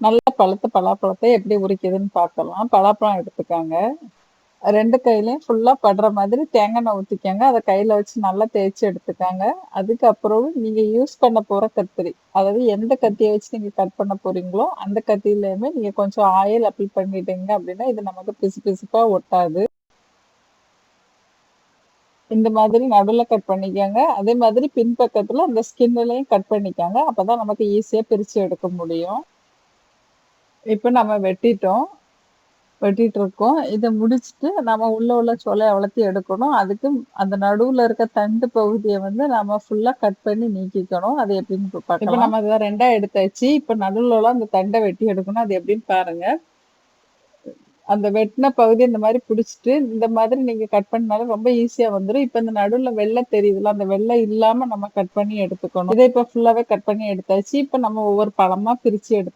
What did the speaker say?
நல்ல பழுத்த பலாப்பழத்த எப்படி உரிக்குதுன்னு பார்க்கலாம். பலாப்பழம் எடுத்துக்கங்க. 2 கையிலயும் ஃபுல்லா படுற மாதிரி தேங்காய் எண்ணெய் ஊத்திக்கங்க. அத கையில வச்சு நல்லா தேய்ச்சு எடுத்துக்கங்க. அதுக்கப்புறம் நீங்க யூஸ் பண்ண போற கத்திரி. அதாவது எந்த கத்திய வச்சு நீங்க கட் பண்ண போறீங்களோ, அந்த கத்தியிலயுமே நீங்க கொஞ்சம் ஆயில் அப்ளை பண்ணிட்டீங்க அப்டின்னா, இது நமக்கு பிசு பிசுப்பா ஒட்டாது. இந்த மாதிரி நடுவுல கட் பண்ணிக்கங்க. அதே மாதிரி பின்பக்கத்துல அந்த ஸ்கின்லயும் கட் பண்ணிக்கங்க. அப்பதான் நமக்கு ஈஸியா பிரிச்சு எடுக்க முடியும். இப்ப நம்ம வெட்டிட்டு இருக்கோம். இத முடிச்சுட்டு நம்ம உள்ள சோலைய வளர்த்தி எடுக்கணும். அதுக்கு அந்த நடுவுல இருக்க தண்டு பகுதிய வந்து நம்ம ஃபுல்லா கட் பண்ணி நீக்கிக்கணும். அது எப்படின்னு இப்ப பார்க்கலாம். இப்ப நம்ம இத 2ஆ எடுத்தாச்சு. இப்ப நடுவுல உள்ள அந்த தண்ட வெட்டி எடுக்கணும். அது எப்படின்னு பாருங்க. அந்த வெட்டுன பகுதி இந்த மாரி புடிச்சுட்டு, இந்த மாதிரி நீங்க கட் பண்ணாலும் ரொம்ப ஈஸியா வந்துரும். இப்ப இந்த நடுவுல வெள்ள தெரியுதுல்ல, அந்த வெள்ள இல்லாம நம்ம கட் பண்ணி எடுத்துக்கணும். இத இப்ப ஃபுல்லாவே கட் பண்ணி எடுத்தாச்சு. இப்ப நம்ம ஒவ்வொரு பழமா பிரிச்சு எடுத்து